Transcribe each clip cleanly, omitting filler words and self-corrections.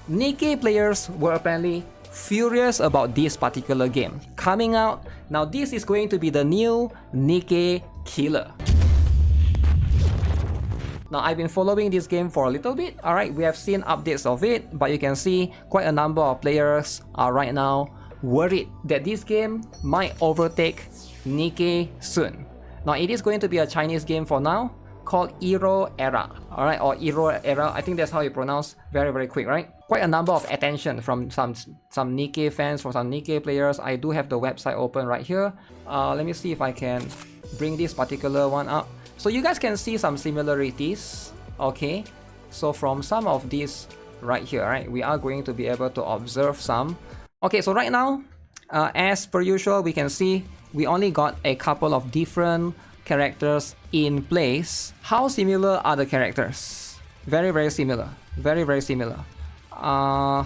Nikke players were apparently furious about this particular game coming out. Now this is going to be the new Nikke killer. Now I've been following this game for a little bit, alright, we have seen updates of it, but you can see quite a number of players are right now worried that this game might overtake Nikke soon. Now it is going to be a Chinese game for now, called Hero Era, alright, or Hero Era, I think that's how you pronounce, very quick, right? Quite a number of attention from some Nikke fans, from some Nikke players. I do have the website open right here. Let me see if I can bring this particular one up. So you guys can see some similarities, okay? So from some of these right here, right, we are going to be able to observe some. Okay, so right now, as per usual, we can see we only got a couple of different characters in place. How similar are the characters? Very similar. Very similar.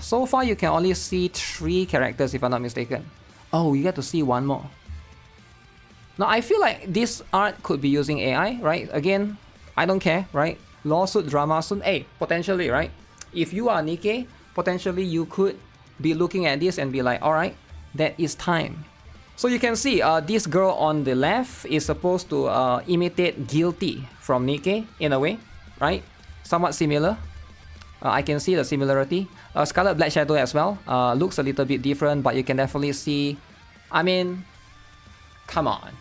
So far you can only see 3 characters if I'm not mistaken. Oh, you get to see one more. Now I feel like this art could be using AI, right? Again, I don't care, right? Lawsuit drama soon. Hey, potentially, right? If you are Nikke, potentially you could be looking at this and be like, alright, that is time. So you can see this girl on the left is supposed to imitate Guilty from Nikke in a way, right? Somewhat similar. I can see the similarity. Scarlet Black Shadow as well. Looks a little bit different, but you can definitely see. I mean, come on,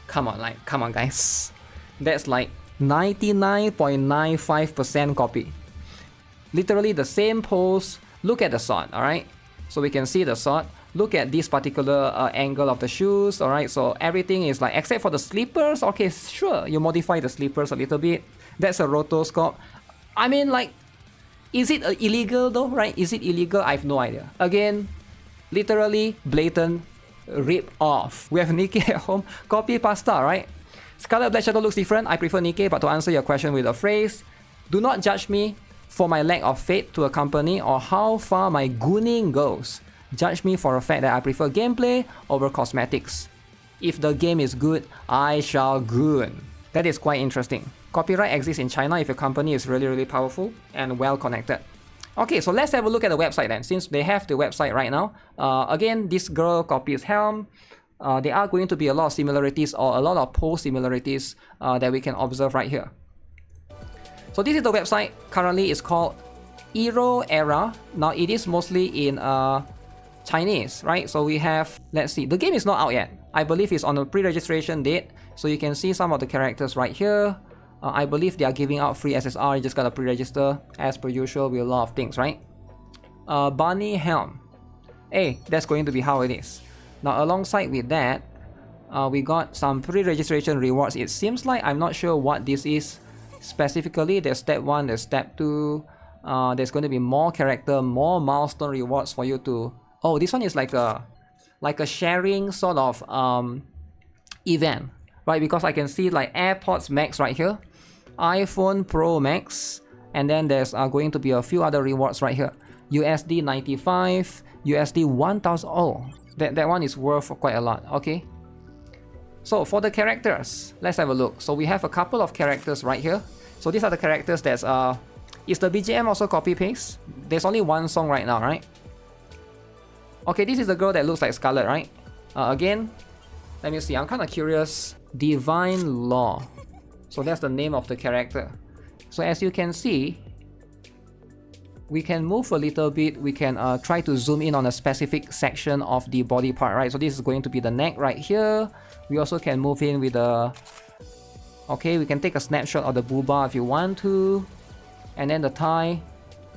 come on, guys. That's like 99.95% copy. Literally the same pose. Look at the sword, alright? So we can see the sword. Look at this particular angle of the shoes, alright? So everything is like, except for the slippers. Okay, sure, you modify the slippers a little bit. That's a rotoscope. I mean, like, is it illegal though, right? Is it illegal? I have no idea. Again, literally blatant rip off. We have Nikke at home, copy pasta, right? Scarlet Black Shadow looks different. I prefer Nikke, but to answer your question with a phrase, do not judge me for my lack of faith to a company or how far my gooning goes. Judge me for the fact that I prefer gameplay over cosmetics. If the game is good, I shall goon. That is quite interesting. Copyright exists in China if your company is really powerful and well connected. Okay, so let's have a look at the website then, since they have the website right now. Again, this girl copies Helm. There are going to be a lot of similarities or a lot of pose similarities that we can observe right here. So this is the website. Currently it's called Hero Era. Now it is mostly in Chinese, right? So we have, let's see, the game is not out yet. I believe it's on a pre-registration date. So you can see some of the characters right here. I believe they are giving out free SSR, you just gotta pre-register as per usual with a lot of things, right? Bunny Helm. Hey, that's going to be how it is. Now alongside with that, we got some pre-registration rewards. It seems like, I'm not sure what this is specifically. There's step 1, there's step 2. There's going to be more character, more milestone rewards for you to... Oh, this one is like a sharing sort of event, right? Because I can see like AirPods Max right here, iPhone Pro Max, and then there's going to be a few other rewards right here. USD 95, USD 1000. Oh, that one is worth quite a lot. Okay. So for the characters, let's have a look. So we have a couple of characters right here. So these are the characters that's is the BGM also copy paste? There's only one song right now, right? Okay, this is the girl that looks like Scarlet, right? Again, let me see, I'm kind of curious. Divine Law. So that's the name of the character. So as you can see, we can move a little bit. We can try to zoom in on a specific section of the body part, right? So this is going to be the neck right here. We also can move in with the... Okay, we can take a snapshot of the booba if you want to. And then the thigh.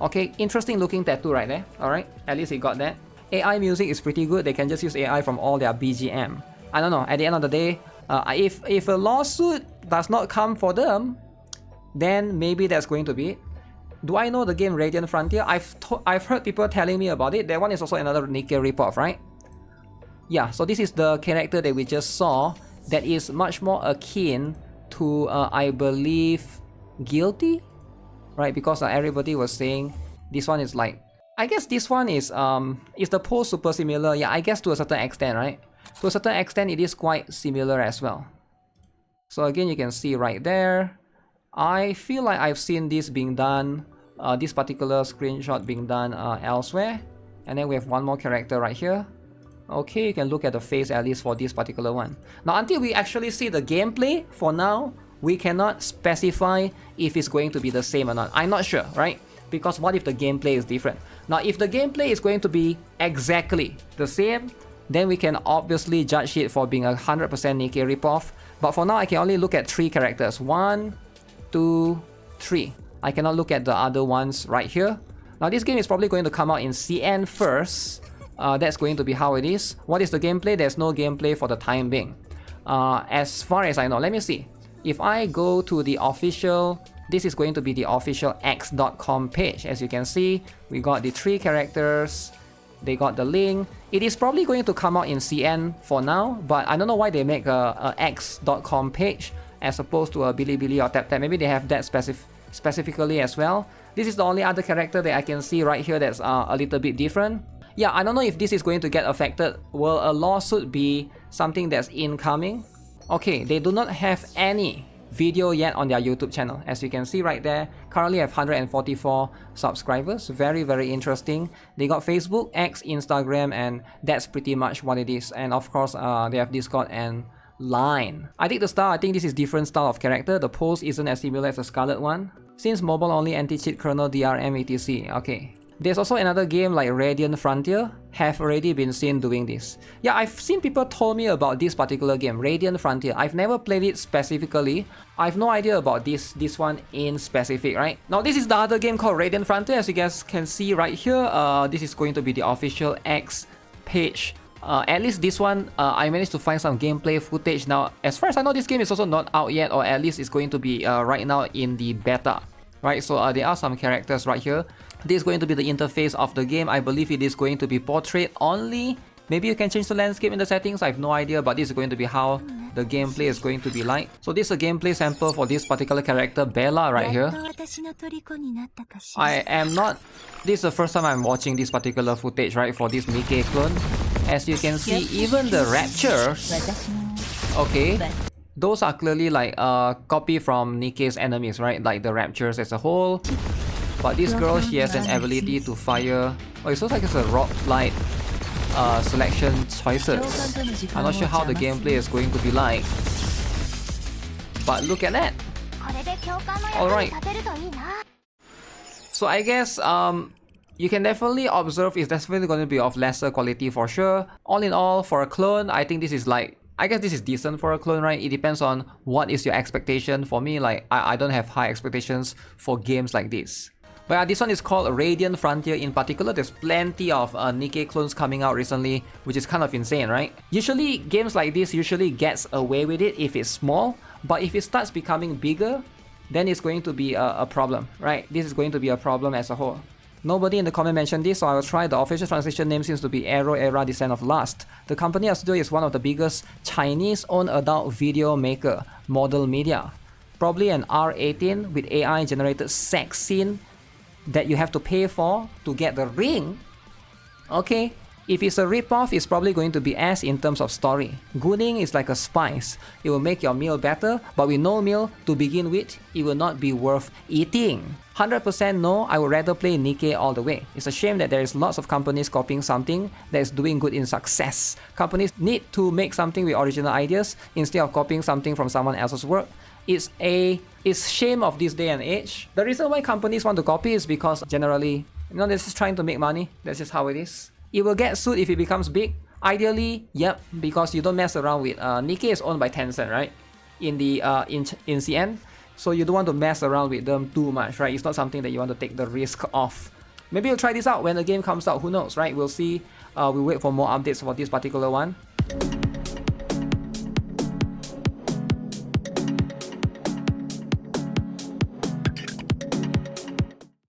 Okay, interesting looking tattoo right there. Alright, at least it got that. AI music is pretty good. They can just use AI from all their BGM. I don't know, at the end of the day, if a lawsuit does not come for them, then maybe that's going to be it. Do I know the game Radiant Frontier? I've heard people telling me about it. That one is also another Nikke ripoff, right? Yeah, so this is the character that we just saw that is much more akin to, I believe, Guilty? Right, because everybody was saying this one is like... I guess this one is the pose super similar. Yeah, I guess to a certain extent, right? To a certain extent, it is quite similar as well. So again, you can see right there. I feel like I've seen this being done this particular screenshot being done elsewhere. And then we have one more character right here. Okay, you can look at the face at least for this particular one. Now, until we actually see the gameplay, for now, we cannot specify if it's going to be the same or not. I'm not sure, right? Because what if the gameplay is different? Now, if the gameplay is going to be exactly the same, then we can obviously judge it for being a 100% Nikke ripoff. But for now, I can only look at 3 characters. 1, 2, 3. I cannot look at the other ones right here. Now, this game is probably going to come out in CN first. That's going to be how it is. What is the gameplay? There's no gameplay for the time being. As far as I know, let me see. If I go to the official, this is going to be the official x.com page. As you can see, we got the 3 characters. They got the link. It is probably going to come out in CN for now, but I don't know why they make a x.com page as opposed to a Bilibili or TapTap. Maybe they have that specifically as well. This is the only other character that I can see right here that's a little bit different. Yeah, I don't know if this is going to get affected. Will a lawsuit be something that's incoming? Okay, they do not have any video yet on their YouTube channel. As you can see right there, currently have 144 subscribers. Very, very interesting. They got Facebook, X, Instagram, and that's pretty much what it is. And of course, they have Discord and Line. I dig the style. I think this is different style of character. The pose isn't as similar as the Scarlet one. Since mobile only anti-cheat kernel DRM etc. Okay. There's also another game like Radiant Frontier have already been seen doing this. Yeah, I've seen people told me about this particular game, Radiant Frontier. I've never played it specifically. I've no idea about this one in specific, right? Now this is the other game called Radiant Frontier. As you guys can see right here, this is going to be the official X page. At least this one, I managed to find some gameplay footage. Now, as far as I know, this game is also not out yet, or at least it's going to be right now in the beta. Right, so there are some characters right here. This is going to be the interface of the game. I believe it is going to be portrait only. Maybe you can change the landscape in the settings. I have no idea, but this is going to be how the gameplay is going to be like. So this is a gameplay sample for this particular character, Bella, right here. I am not... This is the first time I'm watching this particular footage, right, for this Nikke clone. As you can see, even the raptures... Okay. Those are clearly like a copy from Nikke's enemies, right? Like the raptures as a whole. But this girl, she has an ability to fire... Oh, it looks like it's a rock light selection choices. I'm not sure how the gameplay is going to be like. But look at that! Alright. So I guess you can definitely observe it's definitely going to be of lesser quality for sure. All in all, for a clone, I think this is like... I guess this is decent for a clone, right? It depends on what is your expectation. For me, like, I don't have high expectations for games like this. But yeah, this one is called Radiant Frontier in particular. There's plenty of Nikke clones coming out recently, which is kind of insane, right? Usually, games like this usually gets away with it if it's small. But if it starts becoming bigger, then it's going to be a problem, right? This is going to be a problem as a whole. Nobody in the comment mentioned this, so I will try. The official translation name seems to be Arrow Era Descent of Lust. The company or studio is one of the biggest Chinese-owned adult video maker, Model Media. Probably an R18 with AI-generated sex scene that you have to pay for to get the ring. Okay, if it's a ripoff, it's probably going to be as in terms of story. Gooning is like a spice. It will make your meal better, but with no meal to begin with, it will not be worth eating. 100% no, I would rather play Nikke all the way. It's a shame that there is lots of companies copying something that is doing good in success. Companies need to make something with original ideas instead of copying something from someone else's work. It's shame of this day and age. The reason why companies want to copy is because generally, they're just trying to make money. That's just how it is. It will get sued if it becomes big. Ideally, yep, because you don't mess around with... Nikke is owned by Tencent, right? In the in CN. So you don't want to mess around with them too much, right? It's not something that you want to take the risk of. Maybe you'll try this out when the game comes out. Who knows, right? We'll see. We'll wait for more updates for this particular one.